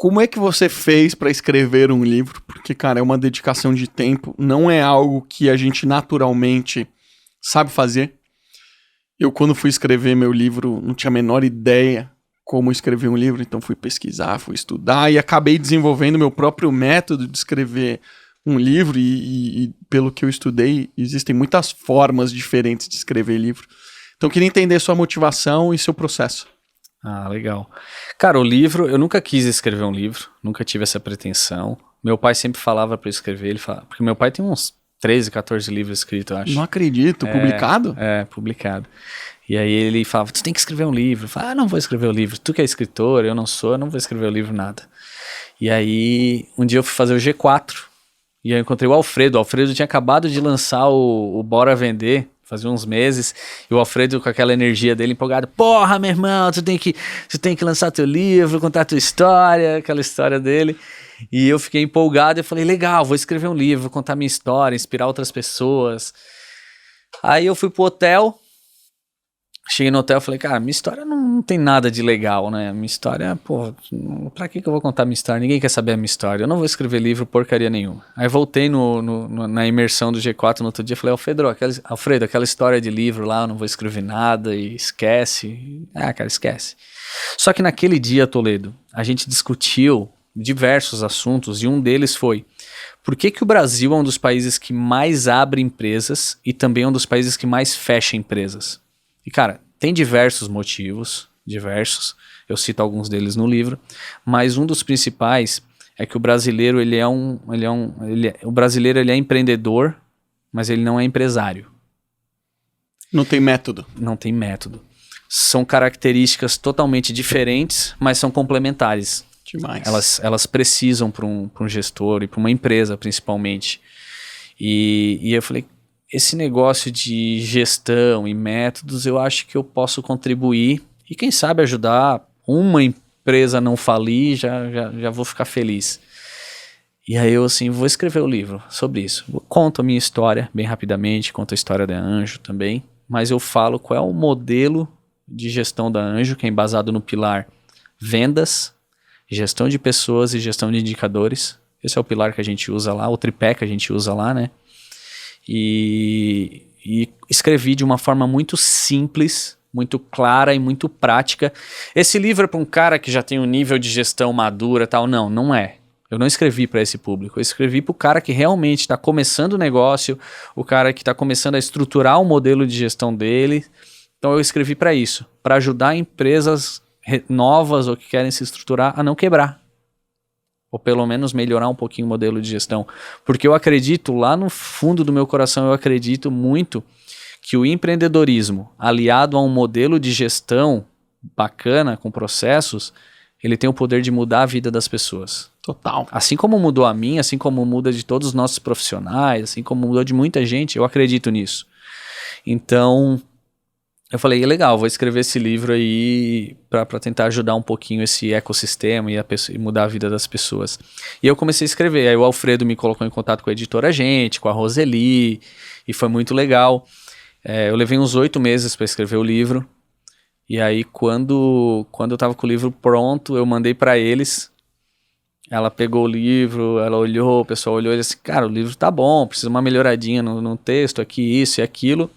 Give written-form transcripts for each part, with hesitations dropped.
Como é que você fez para escrever um livro? Porque, cara, é uma dedicação de tempo, não é algo que a gente naturalmente sabe fazer. Eu, quando fui escrever meu livro, não tinha a menor ideia como escrever um livro, então fui pesquisar, fui estudar e acabei desenvolvendo meu próprio método de escrever um livro e pelo que eu estudei, existem muitas formas diferentes de escrever livro. Então, eu queria entender sua motivação e seu processo. Ah, legal. Cara, o livro, eu nunca quis escrever um livro, nunca tive essa pretensão. Meu pai sempre falava pra eu escrever, porque meu pai tem uns 13, 14 livros escritos, eu acho. Não acredito, publicado? É, publicado. E aí ele falava, tu tem que escrever um livro. Eu falava, não vou escrever o livro. Tu que é escritor, eu não sou, eu não vou escrever o livro, nada. E aí, um dia eu fui fazer o G4, e eu encontrei o Alfredo. O Alfredo tinha acabado de lançar o Bora Vender, fazia uns meses, e o Alfredo com aquela energia dele empolgado, porra, meu irmão, tu tem que lançar teu livro, contar tua história, aquela história dele. E eu fiquei empolgado e falei, legal, vou escrever um livro, vou contar minha história, inspirar outras pessoas. Aí eu fui pro hotel, cheguei no hotel e falei, cara, minha história não tem nada de legal, né? Minha história, pô, pra que eu vou contar minha história? Ninguém quer saber a minha história. Eu não vou escrever livro porcaria nenhuma. Aí voltei na imersão do G4 no outro dia e falei, Alfredo, aquela história de livro lá, eu não vou escrever nada e esquece. Ah, cara, esquece. Só que naquele dia, Toledo, a gente discutiu diversos assuntos e um deles foi por que o Brasil é um dos países que mais abre empresas e também é um dos países que mais fecha empresas? E, cara, tem diversos motivos, eu cito alguns deles no livro, mas um dos principais é que o brasileiro, o brasileiro é empreendedor, mas ele não é empresário. Não tem método. Não tem método. São características totalmente diferentes, mas são complementares. Demais. Elas precisam para um gestor e para uma empresa, principalmente. E eu falei, esse negócio de gestão e métodos, eu acho que eu posso contribuir e quem sabe ajudar uma empresa a não falir, já vou ficar feliz. E aí eu assim, vou escrever o livro sobre isso. Conto a minha história bem rapidamente, conto a história da Anjo também, mas eu falo qual é o modelo de gestão da Anjo, que é embasado no pilar vendas, gestão de pessoas e gestão de indicadores. Esse é o pilar que a gente usa lá, o tripé que a gente usa lá, né? E escrevi de uma forma muito simples, muito clara e muito prática. Esse livro é para um cara que já tem um nível de gestão madura e tal. Não é. Eu não escrevi para esse público. Eu escrevi para o cara que realmente está começando o negócio, o cara que está começando a estruturar o modelo de gestão dele. Então eu escrevi para isso, para ajudar empresas novas ou que querem se estruturar a não quebrar. Ou pelo menos melhorar um pouquinho o modelo de gestão. Porque eu acredito, lá no fundo do meu coração, eu acredito muito que o empreendedorismo, aliado a um modelo de gestão bacana, com processos, ele tem o poder de mudar a vida das pessoas. Total. Assim como mudou a minha, assim como muda de todos os nossos profissionais, assim como mudou de muita gente, eu acredito nisso. Então, eu falei, legal, vou escrever esse livro aí para tentar ajudar um pouquinho esse ecossistema e mudar a vida das pessoas. E eu comecei a escrever, aí o Alfredo me colocou em contato com a editora Gente, com a Roseli, e foi muito legal. Eu levei uns 8 meses para escrever o livro, e aí quando eu tava com o livro pronto, eu mandei para eles, ela pegou o livro, ela olhou, o pessoal olhou e disse, cara, o livro tá bom, precisa uma melhoradinha no texto, aqui isso e aquilo.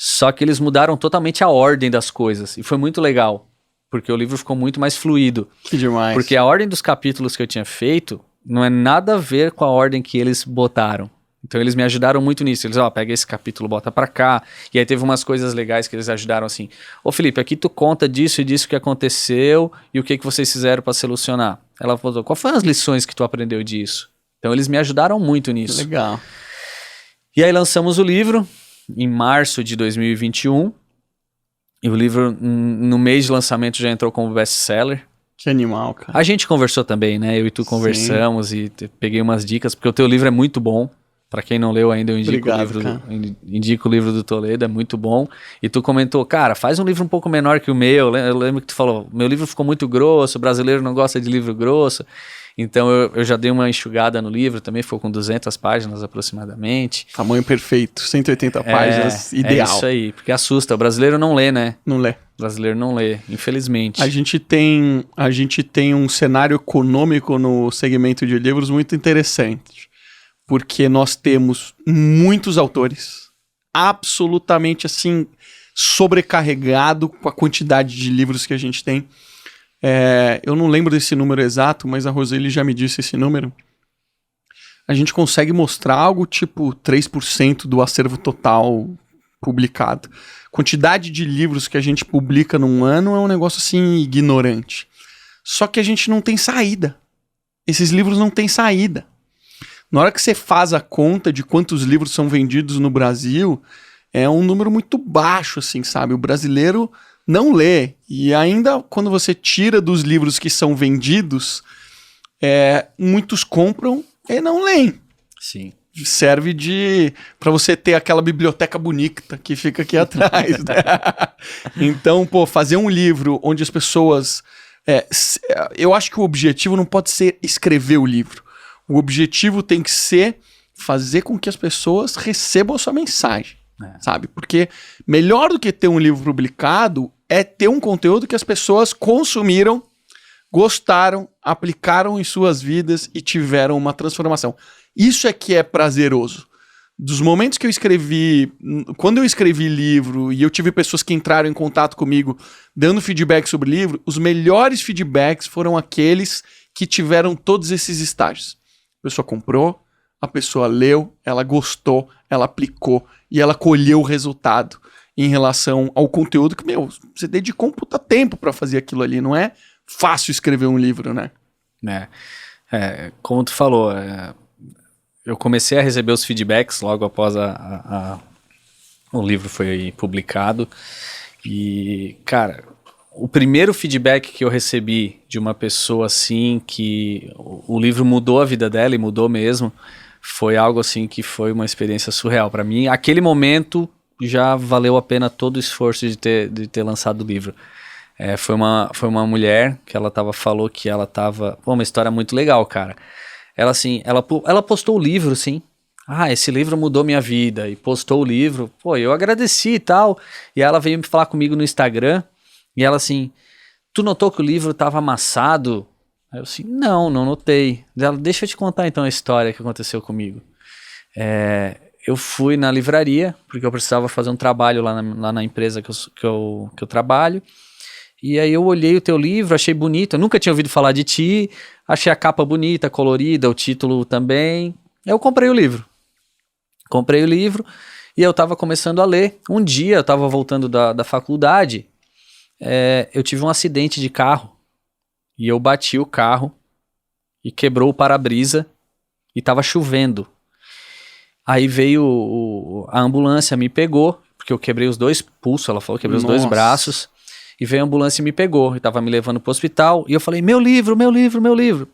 Só que eles mudaram totalmente a ordem das coisas. E foi muito legal. Porque o livro ficou muito mais fluido. Que demais. Porque a ordem dos capítulos que eu tinha feito não é nada a ver com a ordem que eles botaram. Então eles me ajudaram muito nisso. Eles, pega esse capítulo, bota pra cá. E aí teve umas coisas legais que eles ajudaram assim. Ô Felipe, aqui tu conta disso e disso que aconteceu e o que vocês fizeram pra solucionar. Ela falou, qual foram as lições que tu aprendeu disso? Então eles me ajudaram muito nisso. Que legal. E aí lançamos o livro em março de 2021, e o livro no mês de lançamento já entrou como best-seller. Que animal, cara. A gente conversou também, né? Eu e tu conversamos. Sim. E peguei umas dicas, porque o teu livro é muito bom. Pra quem não leu ainda, eu indico o livro do Toledo, é muito bom. E tu comentou, cara, faz um livro um pouco menor que o meu. Eu lembro que tu falou, meu livro ficou muito grosso, o brasileiro não gosta de livro grosso. Então eu já dei uma enxugada no livro, também ficou com 200 páginas aproximadamente. Tamanho perfeito, 180 páginas, ideal. É isso aí, porque assusta, o brasileiro não lê, né? Não lê. O brasileiro não lê, infelizmente. A gente tem um cenário econômico no segmento de livros muito interessante, porque nós temos muitos autores, absolutamente assim, sobrecarregado com a quantidade de livros que a gente tem. Eu não lembro desse número exato, mas a Roseli já me disse esse número. A gente consegue mostrar algo tipo 3% do acervo total publicado. Quantidade de livros que a gente publica num ano é um negócio assim ignorante. Só que a gente não tem saída. Esses livros não têm saída. Na hora que você faz a conta de quantos livros são vendidos no Brasil, é um número muito baixo, assim, sabe? O brasileiro não lê. E ainda quando você tira dos livros que são vendidos, muitos compram e não leem. Sim. Serve para você ter aquela biblioteca bonita que fica aqui atrás, né? Então, fazer um livro onde as pessoas... eu acho que o objetivo não pode ser escrever o livro. O objetivo tem que ser fazer com que as pessoas recebam a sua mensagem, sabe? Porque melhor do que ter um livro publicado é ter um conteúdo que as pessoas consumiram, gostaram, aplicaram em suas vidas e tiveram uma transformação. Isso é que é prazeroso. Dos momentos que eu escrevi, quando eu escrevi livro e eu tive pessoas que entraram em contato comigo dando feedback sobre o livro, os melhores feedbacks foram aqueles que tiveram todos esses estágios. A pessoa comprou, a pessoa leu, ela gostou, ela aplicou e ela colheu o resultado em relação ao conteúdo que, você dedicou um puta tempo pra fazer aquilo ali. Não é fácil escrever um livro, né? Como tu falou, eu comecei a receber os feedbacks logo após o livro foi publicado. E, cara, o primeiro feedback que eu recebi de uma pessoa assim, que o livro mudou a vida dela e mudou mesmo, foi algo assim que foi uma experiência surreal para mim. Aquele momento já valeu a pena todo o esforço de ter lançado o livro. Foi uma mulher que falou que ela tava... uma história muito legal, cara. Ela postou o livro, sim. Esse livro mudou minha vida. E postou o livro. Eu agradeci e tal. E ela veio me falar comigo no Instagram. E ela assim, tu notou que o livro tava amassado? Aí eu assim, não notei. Ela, deixa eu te contar então a história que aconteceu comigo. Eu fui na livraria, porque eu precisava fazer um trabalho lá na empresa que eu trabalho. E aí eu olhei o teu livro, achei bonito. Eu nunca tinha ouvido falar de ti. Achei a capa bonita, colorida, o título também. Eu comprei o livro. E eu tava começando a ler. Um dia eu tava voltando da faculdade. Eu tive um acidente de carro. E eu bati o carro. E quebrou o para-brisa. E tava chovendo. Aí veio a ambulância, me pegou. Porque eu quebrei os 2 pulsos. Ela falou que quebrei os 2 braços. E veio a ambulância e me pegou, e tava me levando pro hospital, e eu falei, meu livro.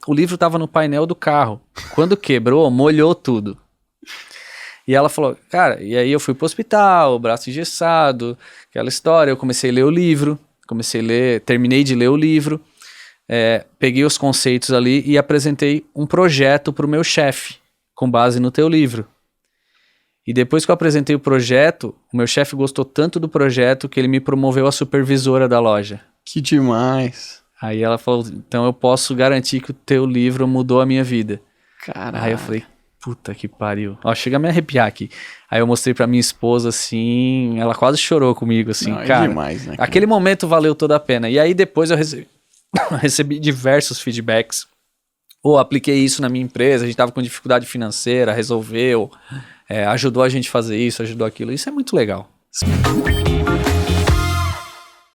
O livro tava no painel do carro. Quando quebrou, molhou tudo. E ela falou, cara, e aí eu fui pro hospital, o braço engessado, aquela história, eu comecei a ler o livro, terminei de ler o livro, peguei os conceitos ali e apresentei um projeto pro meu chefe, com base no teu livro. E depois que eu apresentei o projeto, o meu chefe gostou tanto do projeto que ele me promoveu a supervisora da loja. Que demais. Aí ela falou, então eu posso garantir que o teu livro mudou a minha vida. Caralho. Aí eu falei, puta que pariu. Chega a me arrepiar aqui. Aí eu mostrei pra minha esposa assim, ela quase chorou comigo assim, cara. Demais, né, cara? Aquele momento valeu toda a pena. E aí depois eu recebi diversos feedbacks. Apliquei isso na minha empresa, a gente tava com dificuldade financeira, resolveu... ajudou a gente a fazer isso, ajudou aquilo. Isso é muito legal.